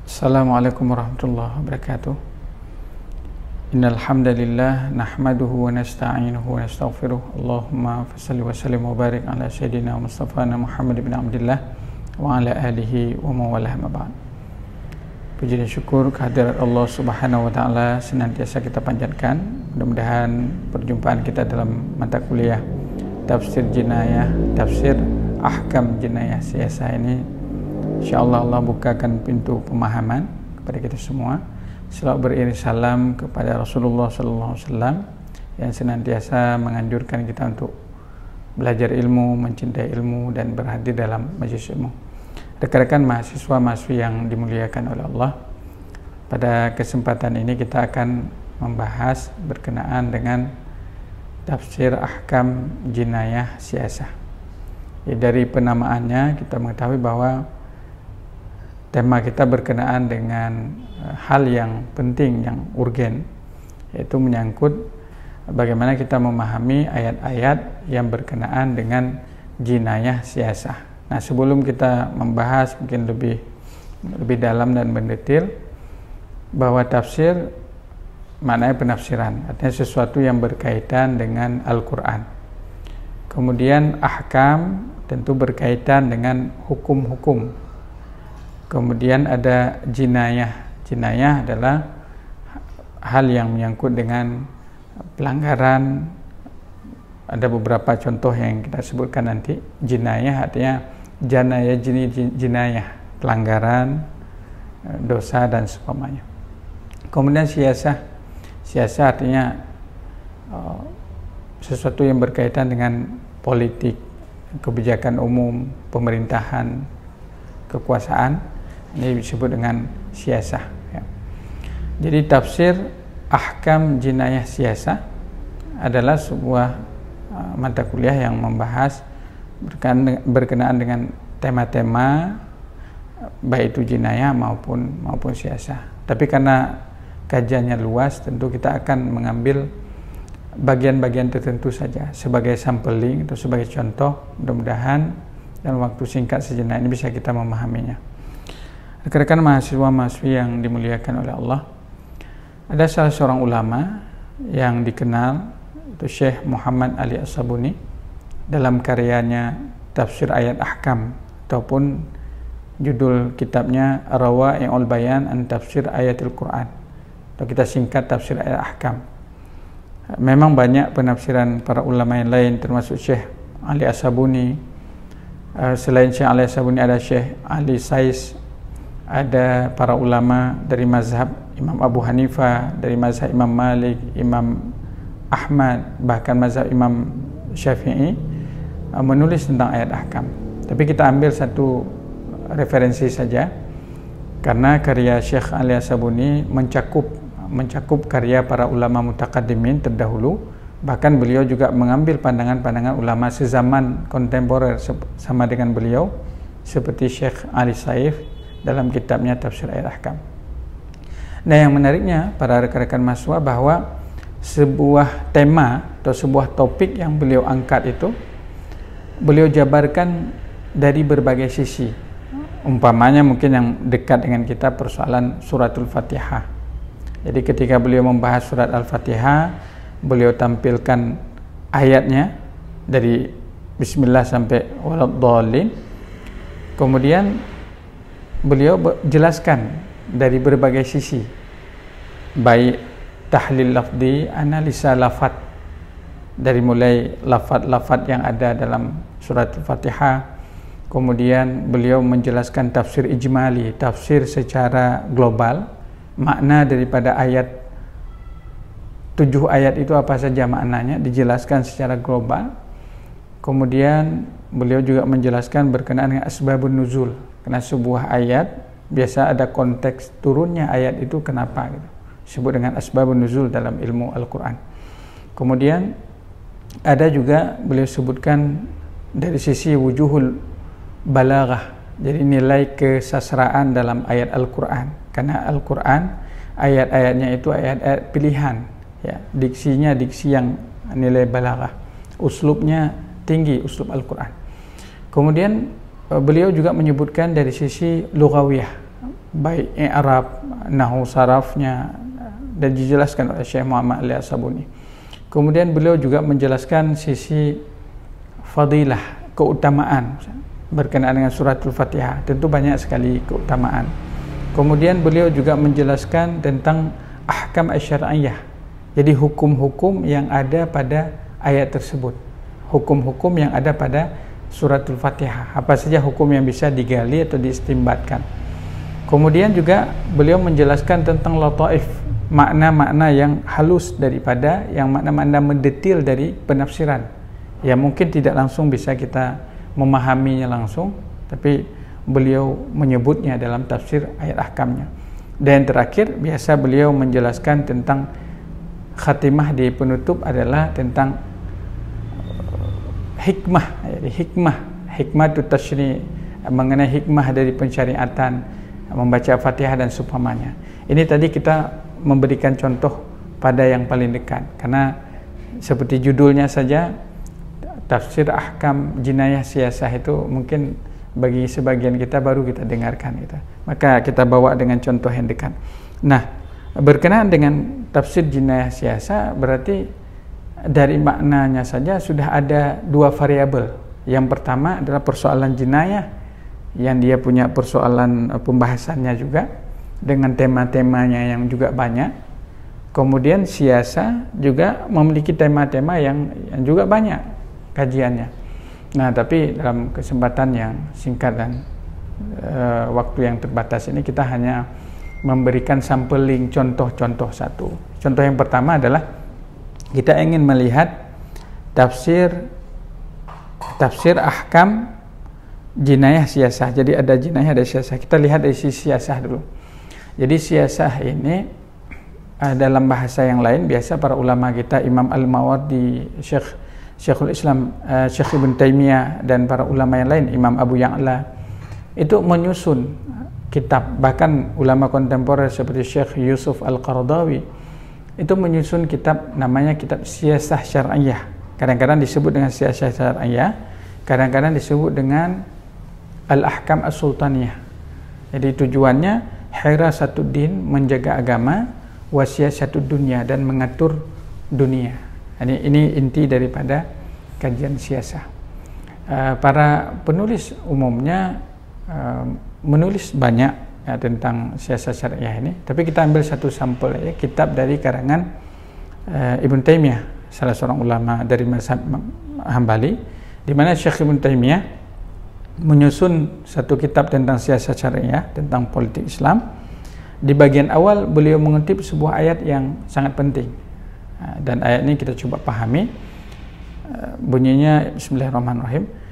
Assalamualaikum warahmatullahi wabarakatuh. Innal hamdalillah nahmaduhu wa nasta'inuhu wa nastaghfiruh. Allahumma shalli wa sallim wa barik ala sayyidina Mustafa Muhammad bin Abdullah wa ala alihi wa mawalah ma ba'd. Puji dan syukur kehadirat Allah Subhanahu wa taala senantiasa kita panjatkan. Mudah-mudahan perjumpaan kita dalam mata kuliah tafsir jinayah, tafsir ahkam jinayah siasa ini, insyaallah Allah bukakan pintu pemahaman kepada kita semua. Selalu beriring salam kepada Rasulullah SAW yang senantiasa menganjurkan kita untuk belajar ilmu, mencintai ilmu, dan berhadir dalam majelis ilmu. Rekan-rekan mahasiswa-mahasiswi yang dimuliakan oleh Allah, pada kesempatan ini kita akan membahas berkenaan dengan tafsir ahkam jinayah siasah. Ya, dari penamaannya kita mengetahui bahwa tema kita berkenaan dengan hal yang penting, yang urgen, yaitu menyangkut bagaimana kita memahami ayat-ayat yang berkenaan dengan jinayah siasah. Nah, sebelum kita membahas mungkin lebih dalam dan mendetil, bahwa tafsir maknanya penafsiran, artinya sesuatu yang berkaitan dengan Al-Quran. Kemudian ahkam tentu berkaitan dengan hukum-hukum. Kemudian ada jinayah. Jinayah adalah hal yang menyangkut dengan pelanggaran. Ada beberapa contoh yang kita sebutkan nanti. Jinayah artinya jinayah, pelanggaran, dosa dan seumpamanya. Kemudian siasah. Siasah artinya sesuatu yang berkaitan dengan politik, kebijakan umum, pemerintahan, kekuasaan. Ini disebut dengan siasah, ya. Jadi tafsir ahkam jinayah siasah adalah sebuah mata kuliah yang membahas berkenaan dengan tema-tema baik itu jinayah maupun siasah. Tapi karena kajiannya luas, tentu kita akan mengambil bagian-bagian tertentu saja sebagai sampling atau sebagai contoh. Mudah-mudahan dalam waktu singkat sejenak ini bisa kita memahaminya. Rekan-rekan mahasiswa-mahasiswi yang dimuliakan oleh Allah, ada salah seorang ulama yang dikenal, itu Syekh Muhammad Ali As-Sabuni, dalam karyanya Tafsir Ayat Ahkam, ataupun judul kitabnya Rawa'i'ul Bayan an Tafsir Ayatil Quran, atau kita singkat Tafsir Ayat Ahkam. Memang banyak penafsiran para ulama yang lain, termasuk Syekh Ali As-Sabuni. Selain Syekh Ali As-Sabuni ada Syekh Ali Sais, ada para ulama dari mazhab Imam Abu Hanifah, dari mazhab Imam Malik, Imam Ahmad, bahkan mazhab Imam Syafi'i menulis tentang ayat ahkam. Tapi kita ambil satu referensi saja, karena karya Syekh Ali As-Sabuni mencakup karya para ulama mutaqaddimin terdahulu. Bahkan beliau juga mengambil pandangan-pandangan ulama sezaman kontemporer sama dengan beliau, seperti Syekh Ali Saif dalam kitabnya Tafsir Ayat Ahkam. Nah, yang menariknya para rekan-rekan mahasiswa, bahwa sebuah tema atau sebuah topik yang beliau angkat itu beliau jabarkan dari berbagai sisi. Umpamanya mungkin yang dekat dengan kita persoalan suratul Fatihah. Jadi ketika beliau membahas surat Al-Fatihah, beliau tampilkan ayatnya dari Bismillah sampai Waladhdallin. Kemudian beliau jelaskan dari berbagai sisi, baik tahlil lafzi, analisa lafaz, dari mulai lafaz-lafaz yang ada dalam surat Al-Fatihah. Kemudian beliau menjelaskan tafsir ijmali, tafsir secara global, makna daripada ayat 7 ayat itu apa saja maknanya, dijelaskan secara global. Kemudian beliau juga menjelaskan berkenaan dengan asbabun nuzul, karena sebuah ayat biasa ada konteks turunnya ayat itu kenapa gitu. Disebut dengan asbabun nuzul dalam ilmu Al-Quran. Kemudian ada juga beliau sebutkan dari sisi wujuhul balaghah, jadi nilai kesastraan dalam ayat Al-Quran, karena Al-Quran ayat-ayatnya itu ayat-ayat pilihan, ya, diksinya diksi yang nilai balaghah, uslubnya tinggi, uslub Al-Quran. Kemudian beliau juga menyebutkan dari sisi lughawiyah, baik i'rab, nahwu sarafnya, dan dijelaskan oleh Syekh Muhammad Ali As-Sabuni. Kemudian beliau juga menjelaskan sisi fadilah, keutamaan berkenaan dengan suratul Fatihah. Tentu banyak sekali keutamaan. Kemudian beliau juga menjelaskan tentang ahkam asy-syar'iyyah. Jadi hukum-hukum yang ada pada ayat tersebut. Hukum-hukum yang ada pada suratul Fatihah. Apa saja hukum yang bisa digali atau diistimbatkan. Kemudian juga beliau menjelaskan tentang lataif, makna-makna yang halus daripada yang makna-makna mendetil dari penafsiran. Ya mungkin tidak langsung bisa kita memahaminya langsung, tapi beliau menyebutnya dalam tafsir ayat ahkamnya. Dan terakhir biasa beliau menjelaskan tentang khatimah di penutup adalah tentang hikmah. Jadi hikmah itu tasyri', mengenai hikmah dari pensyariatan membaca Fatihah dan seumpamanya. Ini tadi kita memberikan contoh pada yang paling dekat, karena seperti judulnya saja tafsir ahkam jinayah siyasah itu mungkin bagi sebagian kita baru kita dengarkan gitu. Maka kita bawa dengan contoh yang dekat. Nah, berkenaan dengan tafsir jinayah siyasah berarti dari maknanya saja sudah ada dua variabel. Yang pertama adalah persoalan jinayah yang dia punya persoalan pembahasannya juga dengan tema-temanya yang juga banyak. Kemudian siasa juga memiliki tema-tema yang juga banyak kajiannya. Nah, tapi dalam kesempatan yang singkat dan waktu yang terbatas ini kita hanya memberikan sampling contoh-contoh satu. Contoh yang pertama adalah kita ingin melihat tafsir ahkam jinayah siyasah. Jadi ada jinayah, ada siyasah. Kita lihat dari sisi siyasah dulu. Jadi siyasah ini dalam bahasa yang lain biasa para ulama kita, Imam Al-Mawardi, Syekhul Islam, Syekh Ibn Taimiyah, dan para ulama yang lain, Imam Abu Ya'la, itu menyusun kitab. Bahkan ulama kontemporer seperti Syekh Yusuf Al-Qaradawi itu menyusun kitab namanya kitab Siyasah Syar'iyyah. Kadang-kadang disebut dengan Siyasah Syar'iyyah, kadang-kadang disebut dengan Al-Ahkam As-Sultaniyah. Jadi tujuannya hirasatuddin, menjaga agama, wasiyasatu dunya, dan mengatur dunia. Ini inti daripada kajian siyasah. Para penulis umumnya menulis banyak ya, tentang siyasah syariah ini, tapi kita ambil satu sampel ya, kitab dari karangan Ibn Taimiyah, salah seorang ulama dari mazhab Hambali, di mana Syekh Ibn Taimiyah menyusun satu kitab tentang siyasah syariah, tentang politik Islam. Di bagian awal beliau mengutip sebuah ayat yang sangat penting, dan ayat ini kita coba pahami. Bunyinya Bismillahirrahmanirrahim.